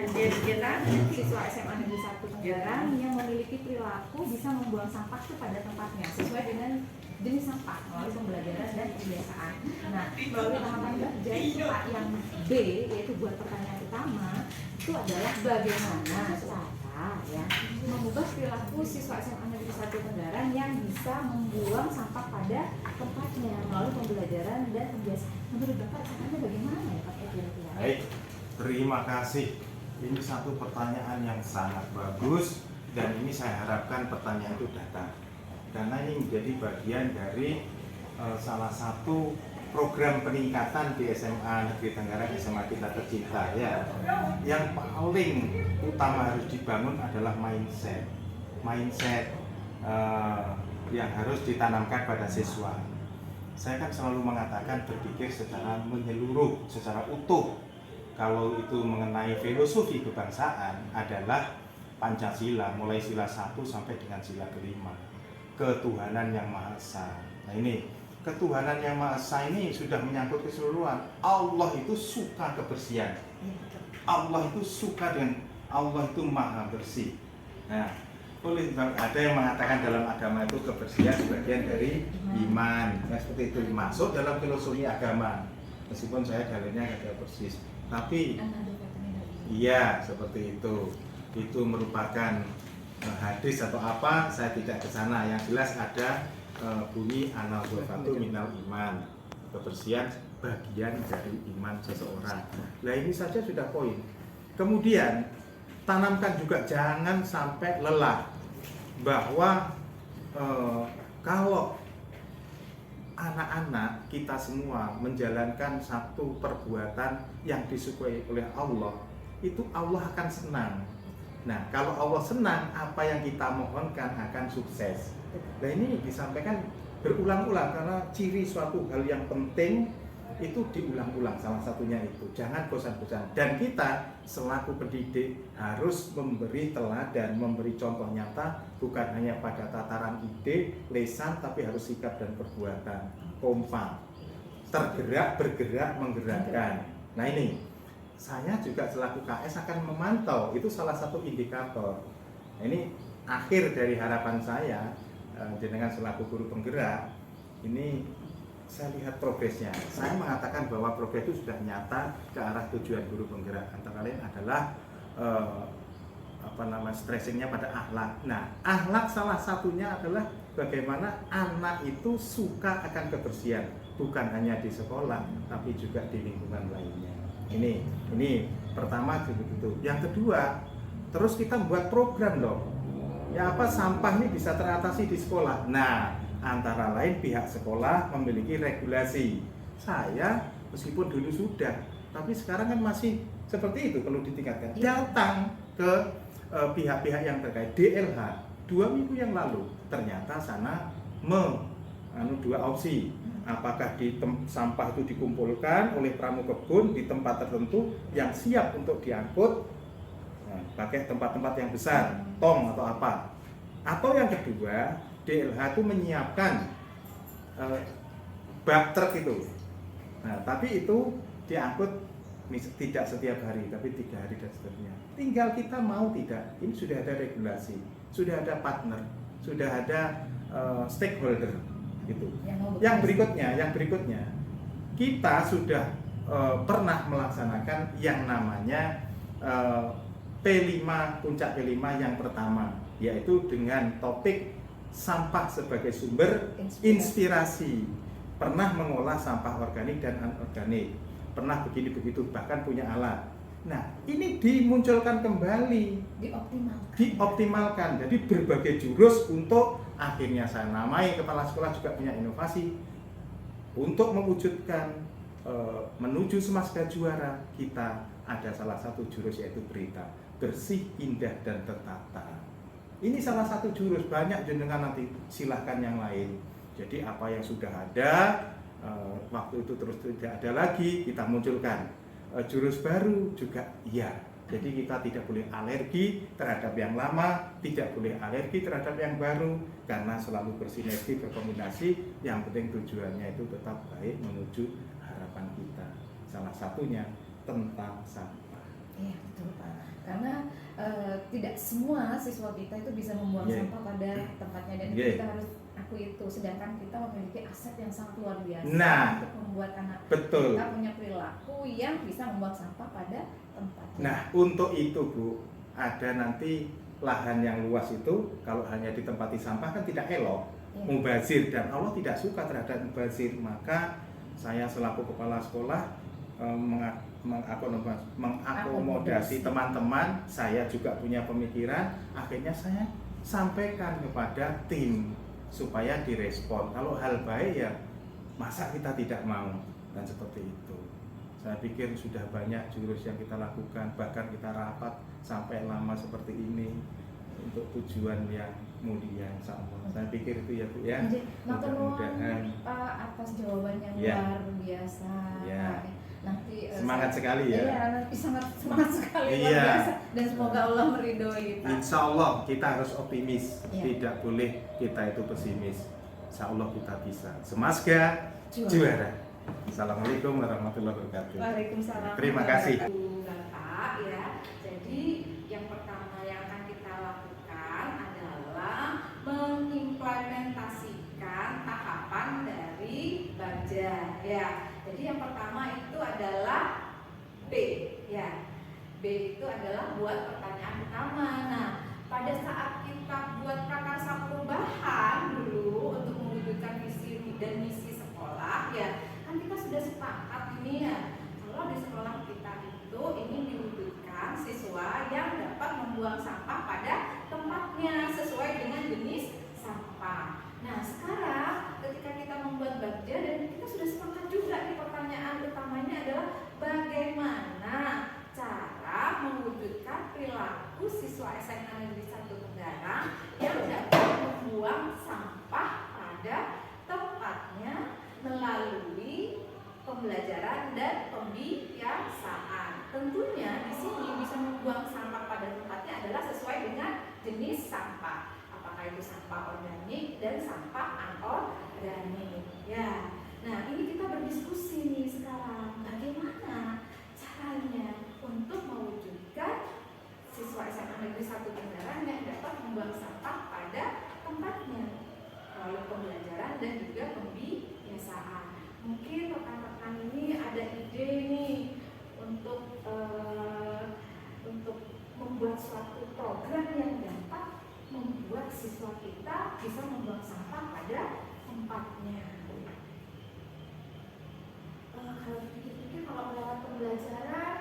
siswa SMA Negeri 1 Tenggarang yang memiliki perilaku bisa membuang sampah itu pada tempatnya sesuai dengan jenis sampah melalui pembelajaran dan kebiasaan. Nah, melalui tahapan kerja itu Pak, yang B yaitu buat pertanyaan utama itu adalah bagaimana cara ya mengubah perilaku siswa SMA Negeri 1 Tenggarang yang bisa membuang sampah pada tempatnya melalui pembelajaran dan kebiasaan. Menurut Bapak caranya bagaimana ya Pak? Baik, terima kasih. Ini satu pertanyaan yang sangat bagus dan ini saya harapkan pertanyaan itu datang karena ini menjadi bagian dari salah satu program peningkatan di SMA Negeri Tenggarang, SMA kita tercinta ya. Yang paling utama harus dibangun adalah mindset yang harus ditanamkan pada siswa. Saya kan selalu mengatakan berpikir secara menyeluruh, secara utuh. Kalau itu mengenai filosofi kebangsaan adalah Pancasila, mulai sila 1 sampai dengan sila kelima. Ketuhanan yang Maha Esa. Nah ini, ketuhanan yang Maha Esa ini sudah menyangkut keseluruhan. Allah itu suka kebersihan. Allah itu suka dengan Allah itu maha bersih. Nah, boleh ada yang mengatakan dalam agama itu kebersihan sebagian dari iman. Nah, seperti itu masuk dalam filosofi agama. Meskipun saya dalilnya tidak persis, tapi iya seperti itu. Itu merupakan hadis atau apa? Saya tidak ke sana. Yang jelas ada bunyi an-nadhafatu minal iman. Kebersihan bagian dari iman seseorang. Nah ini saja sudah poin. Kemudian tanamkan juga jangan sampai lelah bahwa kalau anak-anak kita semua menjalankan satu perbuatan yang disukai oleh Allah, itu Allah akan senang. Nah, kalau Allah senang, apa yang kita mohonkan akan sukses. Nah, ini disampaikan berulang-ulang karena ciri suatu hal yang penting itu diulang-ulang, salah satunya itu. Jangan bosan-bosan. Dan kita selaku pendidik harus memberi teladan, memberi contoh nyata, bukan hanya pada tataran ide, lisan, tapi harus sikap dan perbuatan. Kompak, tergerak, bergerak, menggerakkan. Nah ini, saya juga selaku KS akan memantau, itu salah satu indikator. Nah, ini akhir dari harapan saya, jenengan selaku guru penggerak, ini saya lihat progresnya. Saya mengatakan bahwa progres itu sudah nyata ke arah tujuan guru penggerak. Antara lain adalah stressingnya pada akhlak. Nah, akhlak salah satunya adalah bagaimana anak itu suka akan kebersihan, bukan hanya di sekolah, tapi juga di lingkungan lainnya. Ini pertama begitu. Yang kedua, terus kita buat program dong. Ya apa sampah ini bisa teratasi di sekolah. Nah, antara lain pihak sekolah memiliki regulasi. Saya meskipun dulu sudah, tapi sekarang kan masih seperti itu perlu ditingkatkan. Datang ke pihak-pihak yang terkait. DLH 2 minggu yang lalu ternyata sana dua opsi. Apakah sampah itu dikumpulkan oleh pramugkebun di tempat tertentu yang siap untuk diangkut, pakai tempat-tempat yang besar, tong atau apa. Atau yang kedua, DLH itu menyiapkan bak truk itu. Nah, tapi itu diangkut tidak setiap hari, tapi 3 hari dan seterusnya. Tinggal kita mau tidak. Ini sudah ada regulasi, sudah ada partner, sudah ada stakeholder gitu. Yang berikutnya, kita sudah pernah melaksanakan yang namanya P5, puncak P5 yang pertama, yaitu dengan topik sampah sebagai sumber inspirasi. Pernah mengolah sampah organik dan anorganik, pernah begini begitu, bahkan punya alat. Nah, ini dimunculkan kembali, dioptimalkan. Jadi berbagai jurus untuk akhirnya saya namai kepala sekolah juga punya inovasi untuk mewujudkan menuju Semasga Juara. Kita ada salah satu jurus yaitu berita bersih, indah dan tertata. Ini salah satu jurus, banyak jenengan nanti silahkan yang lain. Jadi apa yang sudah ada waktu itu terus tidak ada lagi, kita munculkan jurus baru juga iya. Jadi kita tidak boleh alergi terhadap yang lama, tidak boleh alergi terhadap yang baru, karena selalu bersinergi, berkombinasi. Yang penting tujuannya itu tetap baik menuju harapan kita. Salah satunya tentang sampah. Iya betul Pak. Karena tidak semua siswa kita itu bisa membuang sampah pada tempatnya dan kita harus akui itu. Sedangkan kita memiliki aset yang sangat luar biasa untuk membuat anak kita punya perilaku yang bisa membuang sampah pada tempatnya. Nah untuk itu Bu, ada nanti lahan yang luas itu kalau hanya ditempati sampah kan tidak elok, mubazir, dan Allah tidak suka terhadap mubazir. Maka saya selaku kepala sekolah mengakomodasi teman-teman, saya juga punya pemikiran, akhirnya saya sampaikan kepada tim supaya direspon. Kalau hal baik ya masa kita tidak mau, dan seperti itu. Saya pikir sudah banyak jurus yang kita lakukan, bahkan kita rapat sampai lama seperti ini untuk tujuan yang mulia, insya Allah. Saya pikir itu ya Bu ya. Mudah-mudahan Pak atas jawaban yang luar biasa. Nanti semangat sekali ya. Iya, nanti sangat semangat sekali luar biasa. Dan semoga Allah meridhoi kita. Insya Allah kita harus optimis, tidak boleh kita itu pesimis. Insya Allah kita bisa. Semasga juara. Assalamualaikum warahmatullahi wabarakatuh. Waalaikumsalam. Terima kasih. Bapak ya. Jadi yang pertama yang akan kita lakukan adalah mengimplementasikan tahapan dari Bagja ya. Jadi yang pertama itu adalah B ya. B itu adalah buat pertanyaan utama. Nah, pada saat kita buat prakarsa perubahan dulu untuk mewujudkan visi dan misi sekolah ya, kan kita sudah sepakat ini ya, kalau di sekolah kita itu ingin diwujudkan siswa yang dapat membuang sampah pada tempatnya sesuai dengan jenis sampah. Nah sekarang ketika kita membuat Bagja dan kita sudah sepakat juga nih, pertanyaan utamanya adalah bagaimana cara mewujudkan perilaku siswa SMA Negeri 1 Tenggarang yang dapat membuang sampah pada tempatnya melalui pembelajaran dan pembiasaan. Tentunya di sini bisa membuang sampah pada tempatnya adalah sesuai dengan jenis sampah. Apakah itu sampah organik dan sampah anorganik. Ya. Nah, ini kita berdiskusi nih sekarang bagaimana caranya untuk mewujudkan siswa SMA Negeri 1 Tenggarang yang dapat membuang sampah pada tempatnya melalui pembelajaran dan juga pembiasaan. Mungkin rekan-rekan ini ada ide nih untuk membuat suatu program yang dapat membuat siswa kita bisa membuang sampah pada tempatnya. Kalau dipikir-pikir, kalau lewat pembelajaran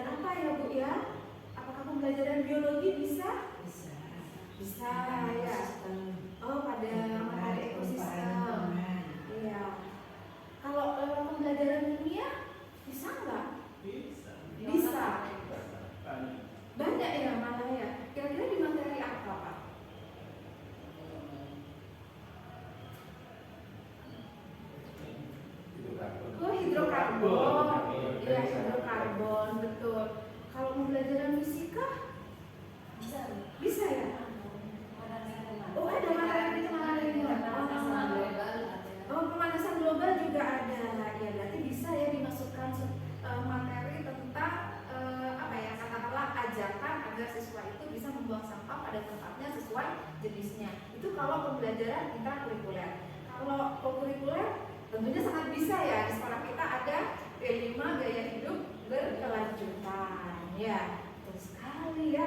apa ya Bu ya? Apakah pembelajaran biologi bisa? Bisa ya. Oh, pada materi ekosistem. Iya. Kalau lewat pembelajaran kimia bisa nggak? Bisa. Banyak ya malah ya. Kira-kira di materi apa Pak? Oh, hidrokarbon. Iya, hidrokarbon, betul. Kalau pembelajaran fisika bisa ya? Oh, ada materi pemanasan global juga ada. Ya, berarti bisa ya dimasukkan materi tentang katakanlah ajakan agar siswa itu bisa membuang sampah pada tempatnya sesuai jenisnya. Itu kalau pembelajaran intrakurikuler. Kalau kurikuler tentunya sangat bisa ya. Di sekolah kita ada P5 gaya hidup berkelanjutan. Ya, betul sekali ya.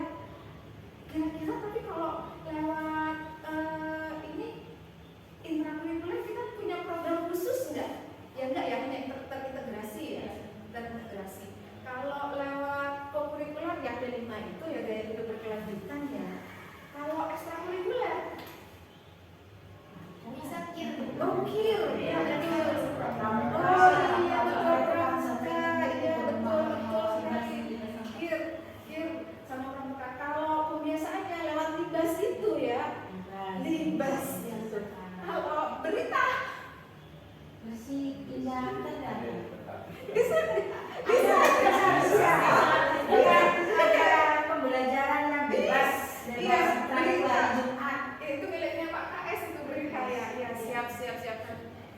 Kira-kira tapi kalau lewat ini intrakurikuler kita punya program khusus enggak? Ya enggak ya, hanya terintegrasi ya, terintegrasi. Kalau lewat kurikuler ya P5 itu ya gaya hidup berkelanjutan ya. Kalau ekstrakurikuler bisa KIR. Oh, KIR. Ya, KIR. Oh iya betul pramuka. Iya betul sekali. KIR sama pramuka. Kalau pembiasaannya lewat libas itu ya. Libas ya. Kalau berita masih tidak ada. Bisa. Ada pembelajaran yang bebas. Iya, berita. Itu miliknya Pak KS itu berita ya. Ya, siap.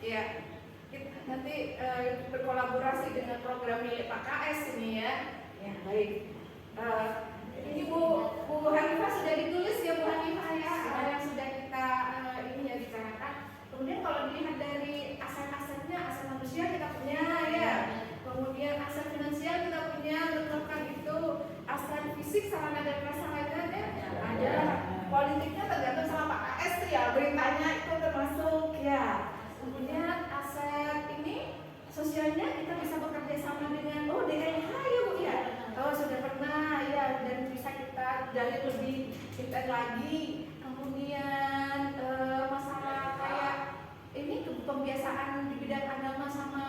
Ya. Nanti berkolaborasi dengan program milik Pak KS ini ya. Ya, baik. Ini Bu Hanifah sudah ditulis ya, Bu Hanifah ya, yang sudah kita ini ya bicarakan. Kemudian kalau dilihat dari aset-asetnya, aset manusia kita punya ya. Kemudian aset finansial kita punya, tentukan itu aset fisik sarana dan prasarana ada. Politiknya tergantung sama Pak KS ya, beritanya itu termasuk ya. Kemudian aset ini sosialnya kita bisa bekerja sama dengan DLH ya Bu ya. Sudah pernah ya, dan bisa kita gali lebih detail lagi. Kemudian masalah kayak ini pembiasaan di bidang agama sama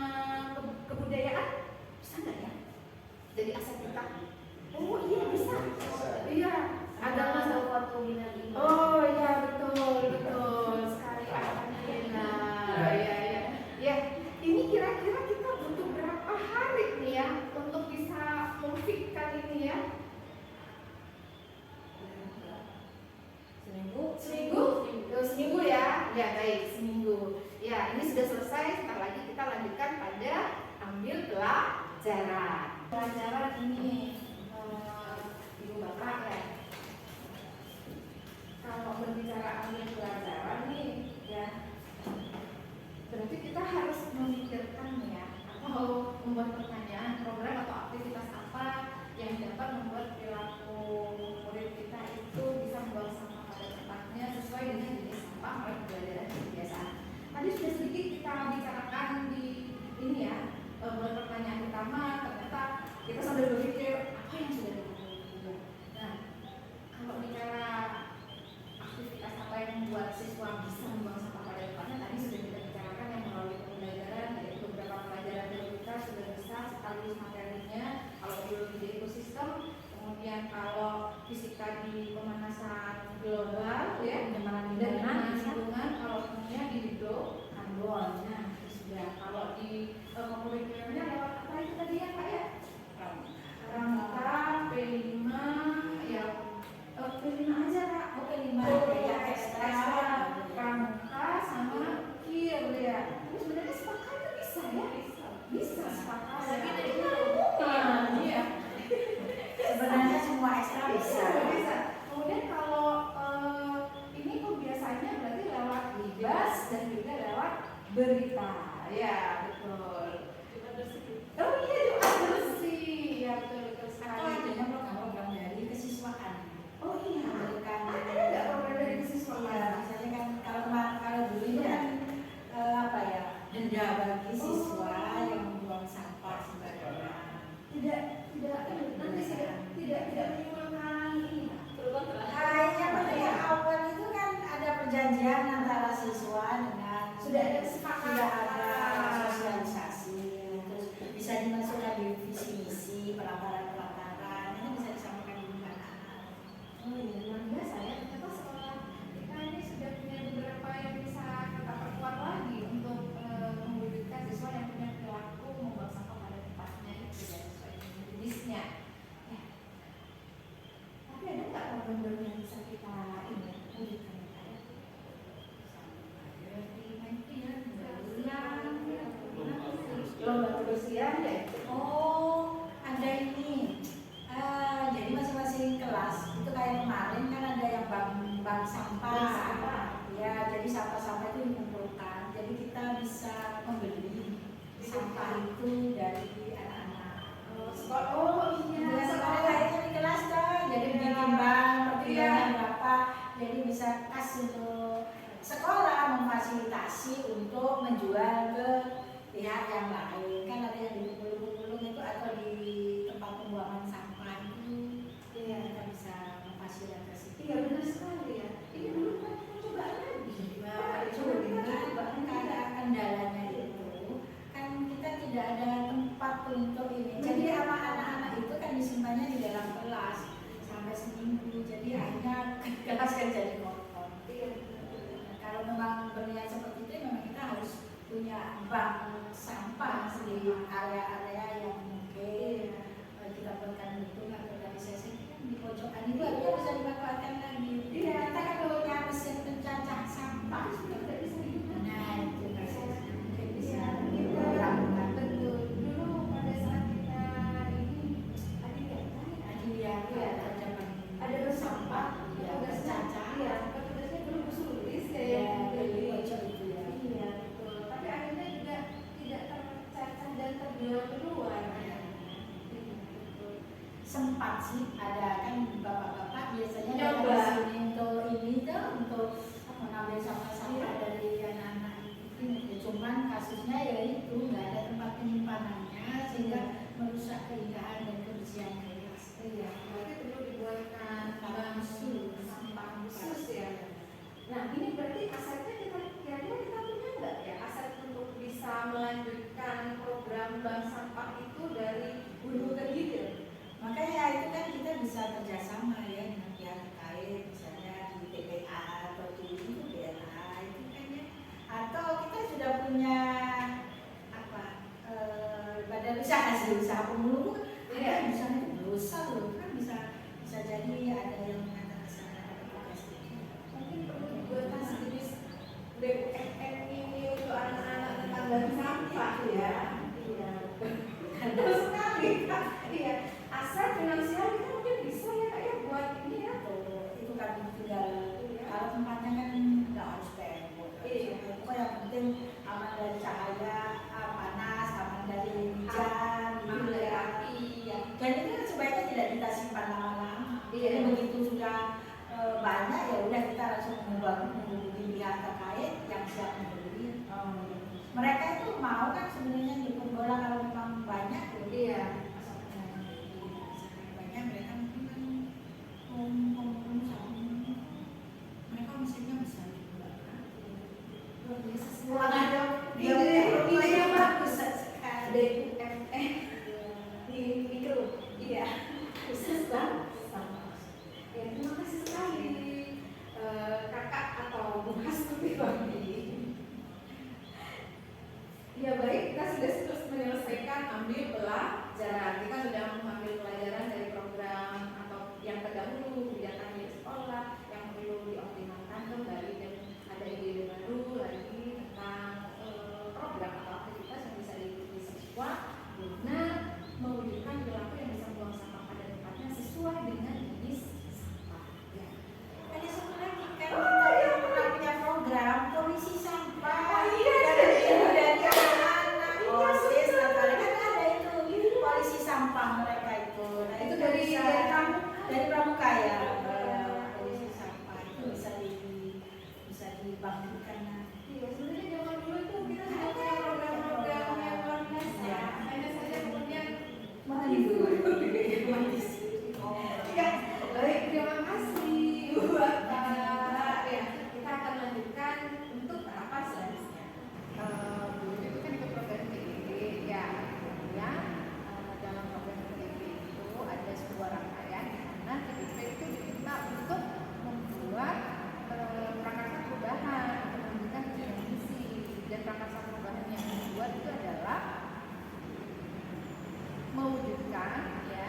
kebudayaan bisa nggak ya? Jadi aset kita. Oh iya bisa. Iya. Agama oh iya betul sekali. Alhamdulillah. Ya. Ini kira-kira kita butuh berapa hari nih ya untuk bisa memfikkan ini ya? Seminggu ya? Ya baik, seminggu. Ya ini sudah selesai. Sebentar lagi kita lanjutkan pada ambil pelajaran. Pelajaran ini Ibu Bapak ya. Kalau berbicara ambil pelajaran nih ya, berarti kita harus memikirkan ya, atau membuat pertanyaan program atau aktivitas apa yang dapat membuat perilaku murid kita itu bisa membuang sampah pada tempatnya sesuai dengan jenis sampah mulai pembelajaran dan kebiasaan. Tadi sudah sedikit kita bicarakan di ini ya, mulai pertanyaan pertama ternyata kita sambil berpikir apa yang sudah dilakukan. Nah, kalau bicara aktivitas apa yang membuat siswa bisa membuang sampah pada tempatnya, tadi sudah kita bicarakan yang melalui pembelajaran, yaitu beberapa pelajaran dari kita sudah bisa sekaligus materinya. Kalau biologi di ekosistem, kemudian kalau fisika di pemanasan global ya, dan lingkungan, kalau semuanya di hidro karbon. Nah, sudah. Kalau di kurikulumnya lewat apa itu tadi ya Pak ya? Pramuka, P5 ya. P5 aja Kak. P5 ya, ekstra pramuka sama kir ya. Ini sebenarnya sepakat bisa ya? Bisa sepakat. Iya. Sebenarnya semua ekstra bisa. Kemudian kalau ini pembiasaannya berarti lewat libas dan juga lewat berita. Ya betul. Oh iya juga bersih. Ya betul sekali. Adanya program-program dari kesiswaan. Oh iya. Bukan Ada nggak program dari kesiswaan? Iya, misalnya kan kalau dulu ini kan denda bagi siswa yang membuang sampah sembarangan. Tidak menimbulkan ini. Kayaknya pada yang awal itu kan ada perjanjian antara siswa dengan Sudah ada kesepakatan. sudah ada sosialisasi, terus bisa dimasukkan di visi misi pelataran ini bisa disampaikan di anak-anak. Oh iya, luar biasa ya. Ternyata sekolah kita ini sudah punya beberapa yang bisa kita perkuat lagi untuk mewujudkan siswa yang punya perilaku membuang sampah pada tempatnya itu ya, sesuai dengan jenisnya. Ya. Tapi ada nggak program yang bisa kita ini wujudkan ya? Lomba kebersihan ya. Oh, ada ini. Jadi masing-masing kelas itu kayak kemarin kan ada yang bank sampah. Ya, jadi sampah-sampah itu dikumpulkan. Jadi kita bisa membeli sampah itu dari anak-anak. Sekolah. Oh iya. Ya, sekolah kayaknya di kelas kan. Jadi ditimbang pertimbangan berapa. Jadi bisa kasih untuk sekolah memfasilitasi untuk menjual ke pihak yang lain. Kan ada yang di gulung-gulung itu atau di tempat pembuangan sampah itu. Iya, kita bisa memfasilitasi. Iya benar sekali ya. Ini dulu kan kita coba lagi. Nah, karena kendalanya itu kan kita tidak ada tempat untuk ini. Jadi sama anak-anak itu kan disimpannya di dalam kelas sampai seminggu. Jadi akhirnya kelas kan jadi kotor. Kalau memang berniat seperti itu, memang kita harus punya bank sampah di area-area yang mungkin kita buatkan itu organisasi kan di pojokan itu harusnya bisa dimanfaatkan lagi. Iya, kita kan punya mesin pencacah sampah sudah tidak bisa digunakan. Nah, itu mungkin bisa dilakukan. Betul. Dulu pada saat kita ini tadi melanjutkan program bank sampah itu dari hulu ke hilir. Makanya itu kan kita bisa kerjasama ya dengan pihak terkait, misalnya di TPA atau di BLA itu kan ya. Atau kita sudah punya apa badan usaha hasil usaha pemulung, ada misalnya itu dosa loh kan bisa jadi ada yang mengatakan sana ada tugas itu. Mungkin perlu dibuatkan sejenis BUMN ini untuk anak-anak tetangga sampah ya. Iya, betul sekali Kak. Iya, asal finansial kita mungkin bisa ya Kak ya buat ini ya. Itu kan tinggal kalau tempatnya kan nggak harus tembok. Iya. Pokoknya yang penting aman dari cahaya, panas, aman dari hujan, Aman dari api. ya. Dan itu kan sebaiknya tidak kita simpan lama-lama. Iya. Jadi begitu sudah banyak ya udah kita langsung menghubungi pihak terkait yang siap membeli. Mereka itu mau kan sebenarnya jemput bola kalau memang banyak ya. Iya. Banyak mereka mungkin kan ngomong sama mereka mesinnya besar juga kan. Luar biasa sekali. Pulang aja Ide yang bagus sekali. BUMN di mikro. Iya. Khusus bank sampah. Ya, terima kasih sekali kakak atau Bu Hastuti Banggi. Ya baik, kita sudah terus menyelesaikan ambil pelajaran. Kita sudah mengambil pelajaran dari program atau yang terdahulu kegiatan di sekolah yang perlu dioptimalkan kembali dan ada ide baru lagi tentang program atau aktivitas yang bisa diikuti siswa guna mewujudkan perilaku yang bisa membuang sampah pada tempatnya sesuai dengan jenis sampah. Ya. Ada satu lagi kan kita yang pernah punya program polisi sampah. Oh, iya. Dari anak-anak OSIS atau kan ada itu polisi sampah mereka itu. Nah, Itu dari kamu? dari pramuka ya. Polisi sampah itu bisa dibangkitkan nanti. Iya, sebenarnya zaman dulu itu kita sudah punya program-program yang luar biasa. Hanya saja kemudian menghibur. Ya, baik, terima kasih buat ya, kita akan lanjutkan untuk tahapan selanjutnya. Dulu itu kan ikut program TDP ya, kemudian dalam program TDP itu ada sebuah rangkaian di mana TDP itu diminta untuk membuat prakarsa perubahan untuk menunjukkan visi misi, dan prakarsa perubahan yang dibuat itu adalah mewujudkan ya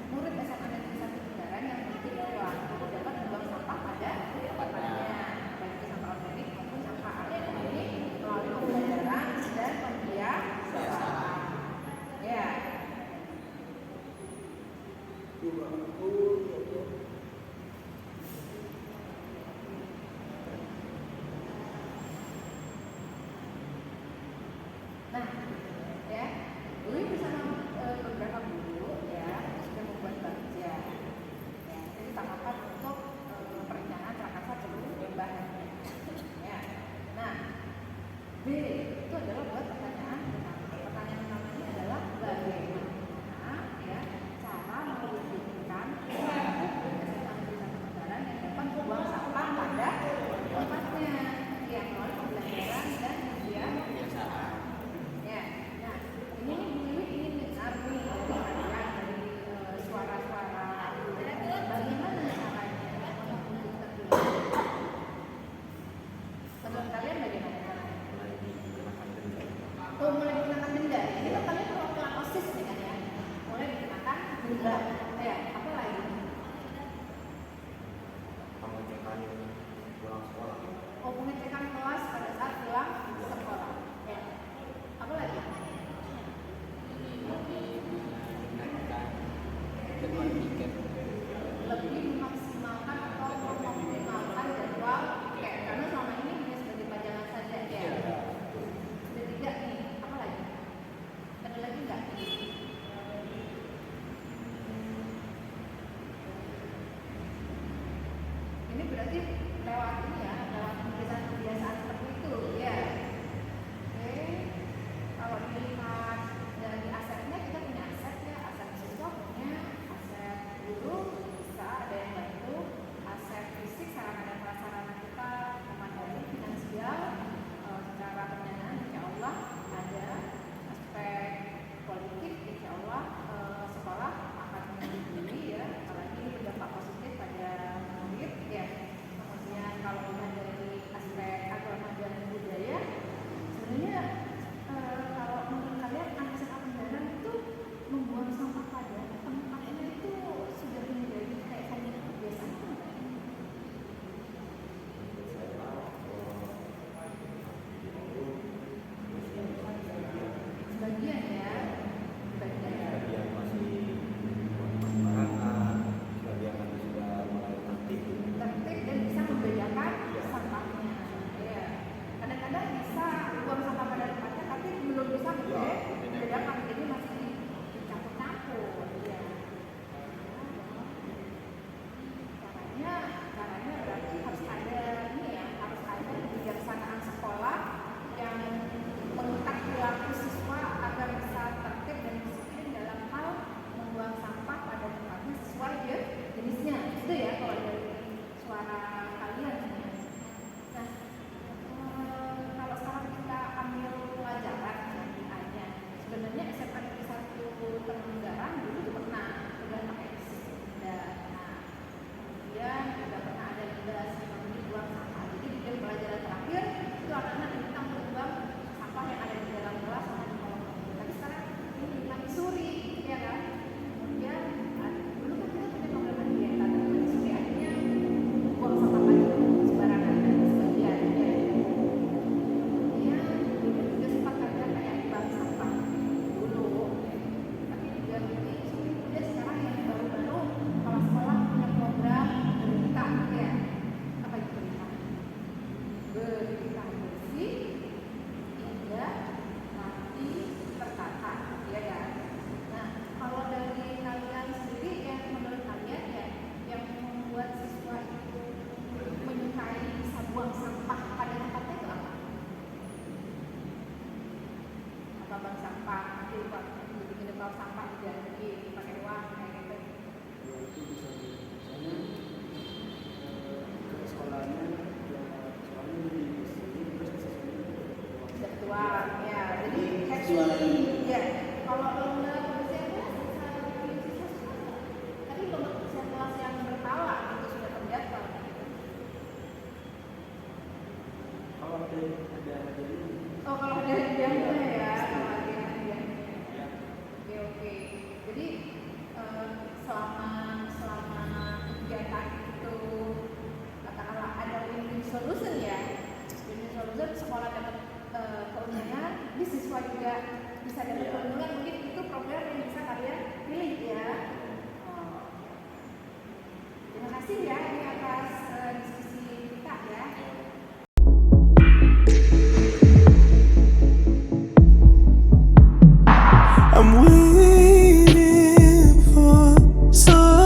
murid SMA Negeri 1 Ungaran yang memiliki perilaku dapat membuang sampah pada tempatnya, baik itu sampah organik maupun sampah anorganik melalui pembelajaran dan pembiasaan. Ya. Nah, ya, dulu bersama beberapa guru ya sudah membuat bagja. Ya, jadi tahapan untuk perencanaan prakarsa perubahan. Ya, nah, B itu adalah buat pertanyaan pertama. Pertanyaan pertamanya adalah bagaimana ya cara mewujudkan perilaku SMA Negeri 1 Ungaran yang dapat membuang sampah pada tempatnya, ya melalui pembelajaran dan pembiasaan. Ya, nah ini nih Bu Wiwi ingin dengar nih dari suara-suara bagaimana caranya mewujudkan perilaku. Menurut kalian bagaimana caranya? bank sampah, nanti buat bikin bank sampah juga lagi pakai uang kayak gitu. Itu bisa misalnya ke sekolahnya di sini terus ke sini Dapat uang, ya. Jadi happy, ya. Kalau lomba kebersihan kelas bisa bikin siswa sekolah. Tapi lomba kebersihan kelas yang berkala itu sudah terdaftar. kalau ada hadiahnya. Oh, kalau ada hadiahnya ya, kalau ada hadiahnya. Oke. Jadi selama kegiatan itu katakanlah ada win-win solution ya. Win-win solution sekolah dapat keuntungan, di siswa juga bisa dapat keuntungan. Mungkin itu program yang bisa kalian pilih ya. Terima kasih ya ini atas diskusi kita ya. I'm with